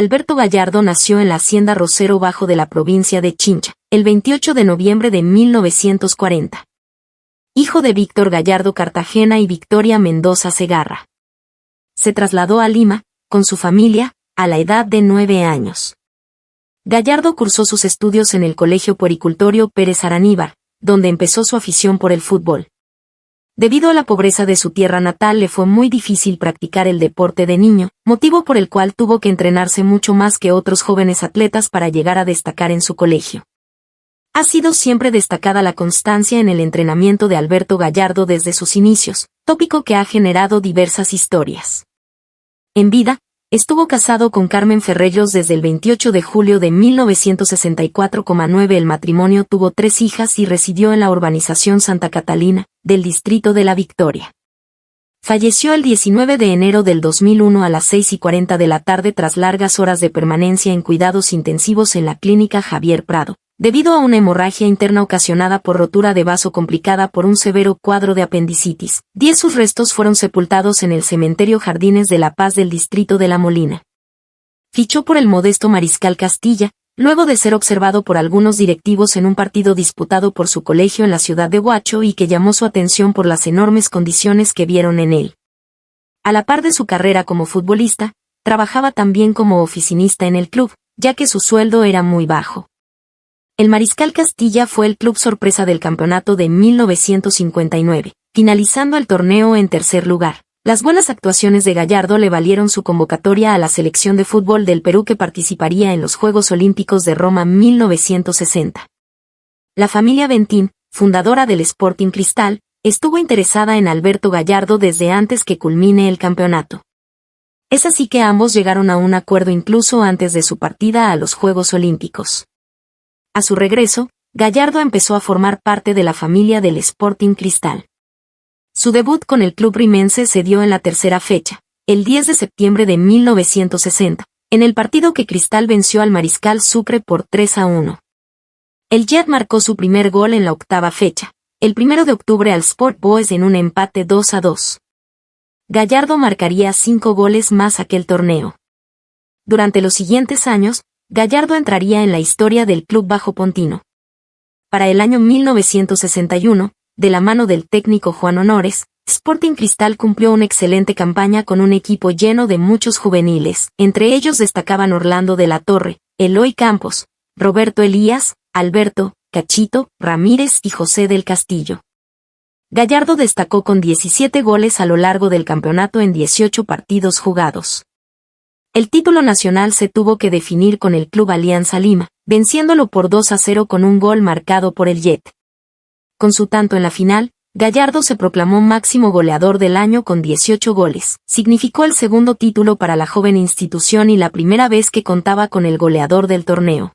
Alberto Gallardo nació en la hacienda Rosero Bajo de la provincia de Chincha, el 28 de noviembre de 1940. Hijo de Víctor Gallardo Cartagena y Victoria Mendoza Segarra. Se trasladó a Lima, con su familia, a la edad de 9 años. Gallardo cursó sus estudios en el Colegio Puericultorio Pérez Araníbar, donde empezó su afición por el fútbol. Debido a la pobreza de su tierra natal le fue muy difícil practicar el deporte de niño, motivo por el cual tuvo que entrenarse mucho más que otros jóvenes atletas para llegar a destacar en su colegio. Ha sido siempre destacada la constancia en el entrenamiento de Alberto Gallardo desde sus inicios, tópico que ha generado diversas historias. En vida, estuvo casado con Carmen Ferreyros desde el 28 de julio de 1964,9. El matrimonio tuvo 3 hijas y residió en la urbanización Santa Catalina, del distrito de La Victoria. Falleció el 19 de enero del 2001 a las 6:40 de la tarde tras largas horas de permanencia en cuidados intensivos en la clínica Javier Prado, debido a una hemorragia interna ocasionada por rotura de vaso complicada por un severo cuadro de apendicitis. Sus restos fueron sepultados en el cementerio Jardines de la Paz del distrito de La Molina. Fichó por el modesto Mariscal Castilla, luego de ser observado por algunos directivos en un partido disputado por su colegio en la ciudad de Huacho y que llamó su atención por las enormes condiciones que vieron en él. A la par de su carrera como futbolista, trabajaba también como oficinista en el club, ya que su sueldo era muy bajo. El Mariscal Castilla fue el club sorpresa del campeonato de 1959, finalizando el torneo en tercer lugar. Las buenas actuaciones de Gallardo le valieron su convocatoria a la selección de fútbol del Perú que participaría en los Juegos Olímpicos de Roma 1960. La familia Bentín, fundadora del Sporting Cristal, estuvo interesada en Alberto Gallardo desde antes que culmine el campeonato. Es así que ambos llegaron a un acuerdo incluso antes de su partida a los Juegos Olímpicos. A su regreso, Gallardo empezó a formar parte de la familia del Sporting Cristal. Su debut con el club rimense se dio en la tercera fecha, el 10 de septiembre de 1960, en el partido que Cristal venció al Mariscal Sucre por 3-1. El Jet marcó su primer gol en la octava fecha, el 1 de octubre al Sport Boys en un empate 2-2. Gallardo marcaría 5 goles más aquel torneo. Durante los siguientes años, Gallardo entraría en la historia del club bajopontino. Para el año 1961, de la mano del técnico Juan Honores, Sporting Cristal cumplió una excelente campaña con un equipo lleno de muchos juveniles, entre ellos destacaban Orlando de la Torre, Eloy Campos, Roberto Elías, Alberto, Cachito, Ramírez y José del Castillo. Gallardo destacó con 17 goles a lo largo del campeonato en 18 partidos jugados. El título nacional se tuvo que definir con el Club Alianza Lima, venciéndolo por 2-0 con un gol marcado por el Jet. Con su tanto en la final, Gallardo se proclamó máximo goleador del año con 18 goles. Significó el segundo título para la joven institución y la primera vez que contaba con el goleador del torneo.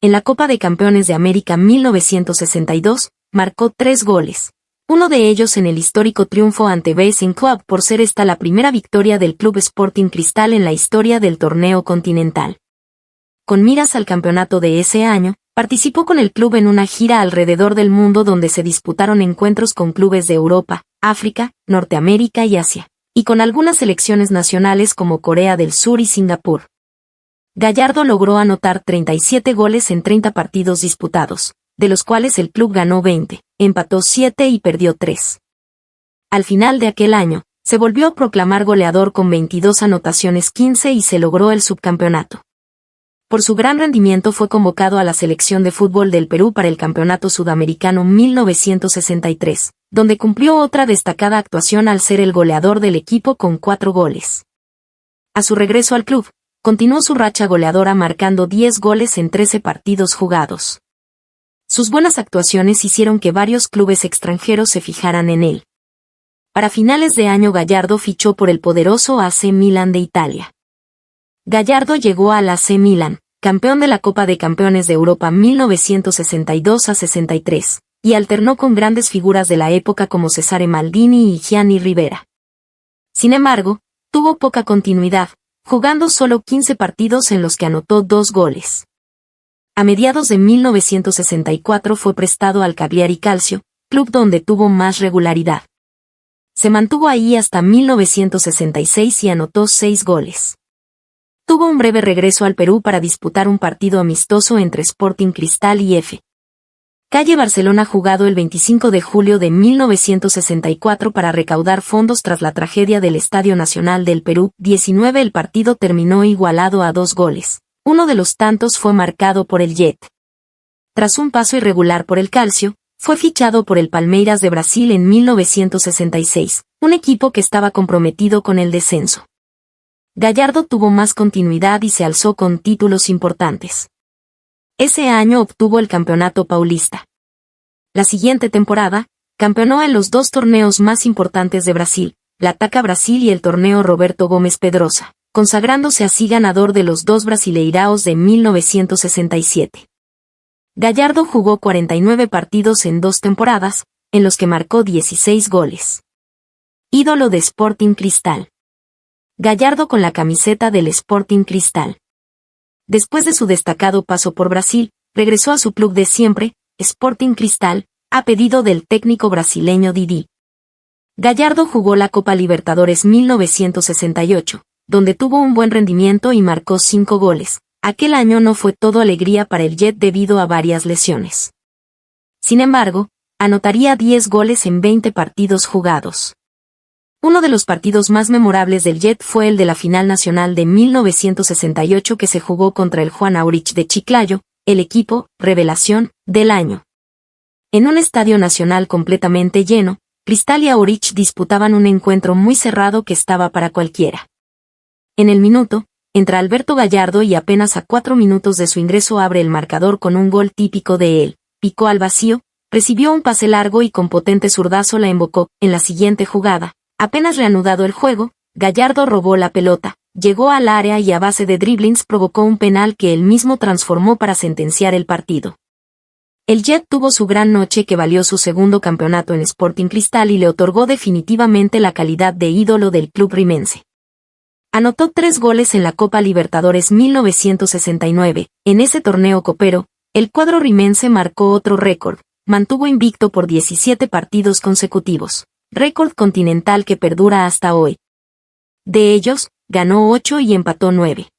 En la Copa de Campeones de América 1962, marcó 3 goles. Uno de ellos en el histórico triunfo ante Racing Club por ser esta la primera victoria del Club Sporting Cristal en la historia del torneo continental. Con miras al campeonato de ese año, participó con el club en una gira alrededor del mundo donde se disputaron encuentros con clubes de Europa, África, Norteamérica y Asia, y con algunas selecciones nacionales como Corea del Sur y Singapur. Gallardo logró anotar 37 goles en 30 partidos disputados, de los cuales el club ganó 20, empató 7 y perdió 3. Al final de aquel año, se volvió a proclamar goleador con 22 anotaciones 15 y se logró el subcampeonato. Por su gran rendimiento fue convocado a la selección de fútbol del Perú para el Campeonato Sudamericano 1963, donde cumplió otra destacada actuación al ser el goleador del equipo con 4 goles. A su regreso al club, continuó su racha goleadora marcando 10 goles en 13 partidos jugados. Sus buenas actuaciones hicieron que varios clubes extranjeros se fijaran en él. Para finales de año Gallardo fichó por el poderoso AC Milan de Italia. Gallardo llegó al AC Milan, campeón de la Copa de Campeones de Europa 1962-63, y alternó con grandes figuras de la época como Cesare Maldini y Gianni Rivera. Sin embargo, tuvo poca continuidad, jugando solo 15 partidos en los que anotó 2 goles. A mediados de 1964 fue prestado al Cagliari Calcio, club donde tuvo más regularidad. Se mantuvo ahí hasta 1966 y anotó 6 goles. tuvo un breve regreso al Perú para disputar un partido amistoso entre Sporting Cristal y F. Calle Barcelona jugado el 25 de julio de 1964 para recaudar fondos tras la tragedia del Estadio Nacional del Perú. 19. El partido terminó igualado a 2 goles. Uno de los tantos fue marcado por el Jet. Tras un paso irregular por el Calcio, fue fichado por el Palmeiras de Brasil en 1966, un equipo que estaba comprometido con el descenso. Gallardo tuvo más continuidad y se alzó con títulos importantes. Ese año obtuvo el Campeonato Paulista. La siguiente temporada, campeonó en los 2 torneos más importantes de Brasil, la Taça Brasil y el torneo Roberto Gómez Pedrosa, consagrándose así ganador de los 2 Brasileiraos de 1967. Gallardo jugó 49 partidos en 2 temporadas, en los que marcó 16 goles. Ídolo de Sporting Cristal. Gallardo con la camiseta del Sporting Cristal. Después de su destacado paso por Brasil, regresó a su club de siempre, Sporting Cristal, a pedido del técnico brasileño Didi. Gallardo jugó la Copa Libertadores 1968, donde tuvo un buen rendimiento y marcó 5 goles. Aquel año no fue todo alegría para el Jet debido a varias lesiones. Sin embargo, anotaría 10 goles en 20 partidos jugados. Uno de los partidos más memorables del Jet fue el de la final nacional de 1968 que se jugó contra el Juan Aurich de Chiclayo, el equipo, revelación, del año. En un estadio nacional completamente lleno, Cristal y Aurich disputaban un encuentro muy cerrado que estaba para cualquiera. En el minuto, entra Alberto Gallardo y apenas a 4 minutos de su ingreso abre el marcador con un gol típico de él. Picó al vacío, recibió un pase largo y con potente zurdazo la embocó. En la siguiente jugada, apenas reanudado el juego, Gallardo robó la pelota, llegó al área y a base de driblings provocó un penal que él mismo transformó para sentenciar el partido. El Jet tuvo su gran noche que valió su segundo campeonato en Sporting Cristal y le otorgó definitivamente la calidad de ídolo del club rimense. Anotó 3 goles en la Copa Libertadores 1969, en ese torneo copero, el cuadro rimense marcó otro récord, mantuvo invicto por 17 partidos consecutivos, récord continental que perdura hasta hoy. De ellos, ganó 8 y empató 9.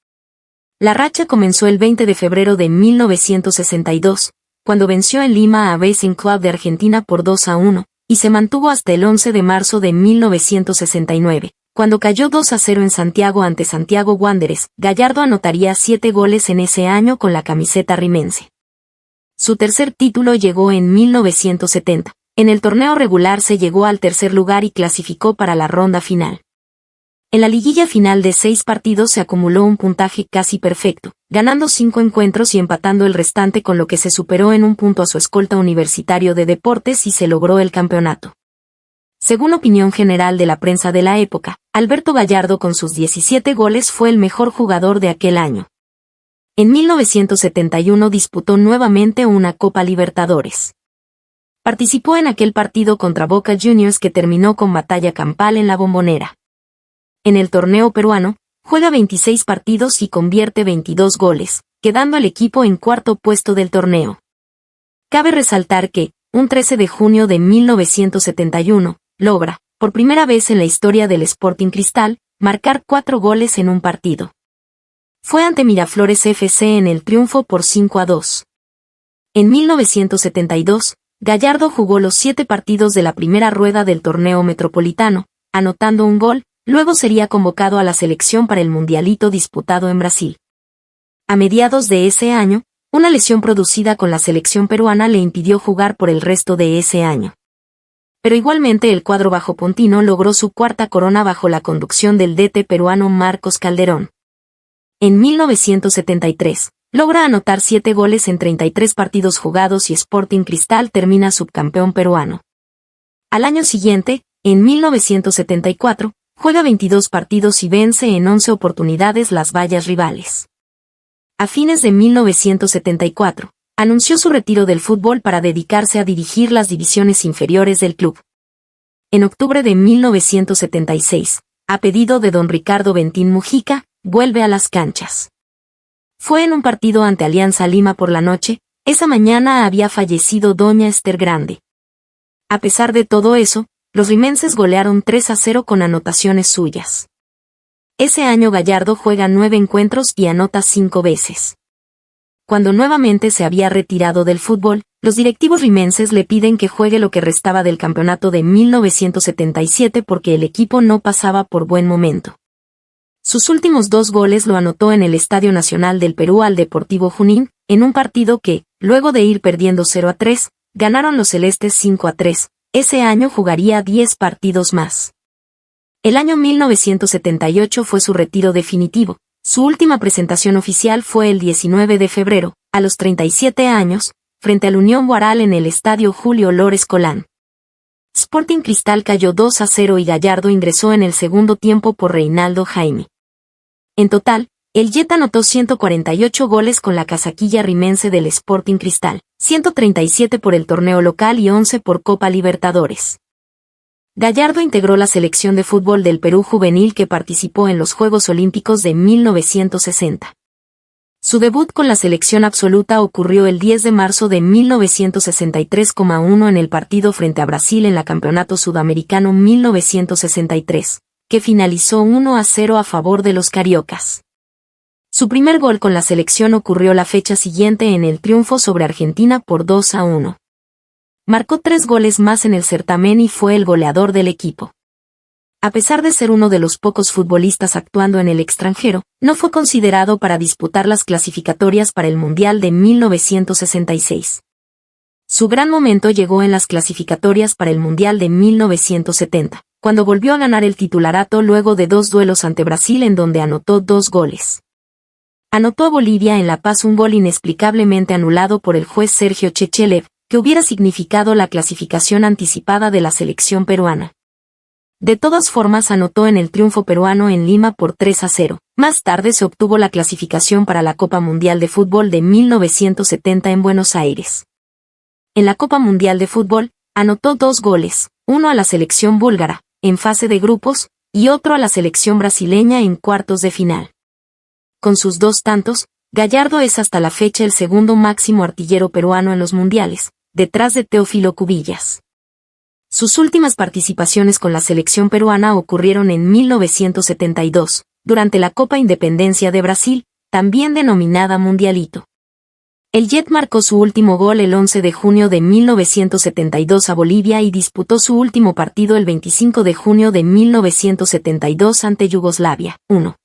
La racha comenzó el 20 de febrero de 1962, cuando venció en Lima a Racing Club de Argentina por 2-1, y se mantuvo hasta el 11 de marzo de 1969. Cuando cayó 2-0 en Santiago ante Santiago Wanderers, Gallardo anotaría 7 goles en ese año con la camiseta rimense. Su tercer título llegó en 1970. En el torneo regular se llegó al tercer lugar y clasificó para la ronda final. En la liguilla final de 6 partidos se acumuló un puntaje casi perfecto, ganando 5 encuentros y empatando el restante, con lo que se superó en un punto a su escolta Universitario de Deportes y se logró el campeonato. Según opinión general de la prensa de la época, Alberto Gallardo con sus 17 goles fue el mejor jugador de aquel año. En 1971 disputó nuevamente una Copa Libertadores. Participó en aquel partido contra Boca Juniors que terminó con batalla campal en la Bombonera. En el torneo peruano, juega 26 partidos y convierte 22 goles, quedando el equipo en cuarto puesto del torneo. Cabe resaltar que, un 13 de junio de 1971, logra, por primera vez en la historia del Sporting Cristal, marcar 4 goles en un partido. Fue ante Miraflores FC en el triunfo por 5-2. En 1972, Gallardo jugó los 7 partidos de la primera rueda del torneo metropolitano, anotando un gol, luego sería convocado a la selección para el mundialito disputado en Brasil. A mediados de ese año, una lesión producida con la selección peruana le impidió jugar por el resto de ese año. Pero igualmente el cuadro bajopontino logró su cuarta corona bajo la conducción del DT peruano Marcos Calderón. En 1973, logra anotar 7 goles en 33 partidos jugados y Sporting Cristal termina subcampeón peruano. Al año siguiente, en 1974, juega 22 partidos y vence en 11 oportunidades las vallas rivales. A fines de 1974, anunció su retiro del fútbol para dedicarse a dirigir las divisiones inferiores del club. En octubre de 1976, a pedido de don Ricardo Bentín Mujica, vuelve a las canchas. Fue en un partido ante Alianza Lima por la noche, esa mañana había fallecido doña Esther Grande. A pesar de todo eso, los rimenses golearon 3-0 con anotaciones suyas. Ese año Gallardo juega 9 encuentros y anota 5 veces. Cuando nuevamente se había retirado del fútbol, los directivos rimenses le piden que juegue lo que restaba del campeonato de 1977 porque el equipo no pasaba por buen momento. Sus últimos 2 goles lo anotó en el Estadio Nacional del Perú al Deportivo Junín, en un partido que, luego de ir perdiendo 0-3, ganaron los celestes 5-3. Ese año jugaría 10 partidos más. El año 1978 fue su retiro definitivo. Su última presentación oficial fue el 19 de febrero, a los 37 años, frente al Unión Guaral en el Estadio Julio Lores Colán. Sporting Cristal cayó 2-0 y Gallardo ingresó en el segundo tiempo por Reinaldo Jaime. En total, el Jet anotó 148 goles con la casaquilla rimense del Sporting Cristal, 137 por el torneo local y 11 por Copa Libertadores. Gallardo integró la selección de fútbol del Perú juvenil que participó en los Juegos Olímpicos de 1960. Su debut con la selección absoluta ocurrió el 10 de marzo de 1963,1 en el partido frente a Brasil en la Campeonato Sudamericano 1963, que finalizó 1-0 a favor de los cariocas. Su primer gol con la selección ocurrió la fecha siguiente en el triunfo sobre Argentina por 2-1. Marcó 3 goles más en el certamen y fue el goleador del equipo. A pesar de ser uno de los pocos futbolistas actuando en el extranjero, no fue considerado para disputar las clasificatorias para el Mundial de 1966. Su gran momento llegó en las clasificatorias para el Mundial de 1970, cuando volvió a ganar el titularato luego de 2 duelos ante Brasil en donde anotó 2 goles. Anotó a Bolivia en La Paz un gol inexplicablemente anulado por el juez Sergio Chechelev, que hubiera significado la clasificación anticipada de la selección peruana. De todas formas anotó en el triunfo peruano en Lima por 3-0. Más tarde se obtuvo la clasificación para la Copa Mundial de Fútbol de 1970 en Buenos Aires. En la Copa Mundial de Fútbol, anotó 2 goles, uno a la selección búlgara, en fase de grupos, y otro a la selección brasileña en cuartos de final. Con sus 2 tantos, Gallardo es hasta la fecha el segundo máximo artillero peruano en los mundiales, detrás de Teófilo Cubillas. Sus últimas participaciones con la selección peruana ocurrieron en 1972, durante la Copa Independencia de Brasil, también denominada Mundialito. El Jet marcó su último gol el 11 de junio de 1972 a Bolivia y disputó su último partido el 25 de junio de 1972 ante Yugoslavia, 1.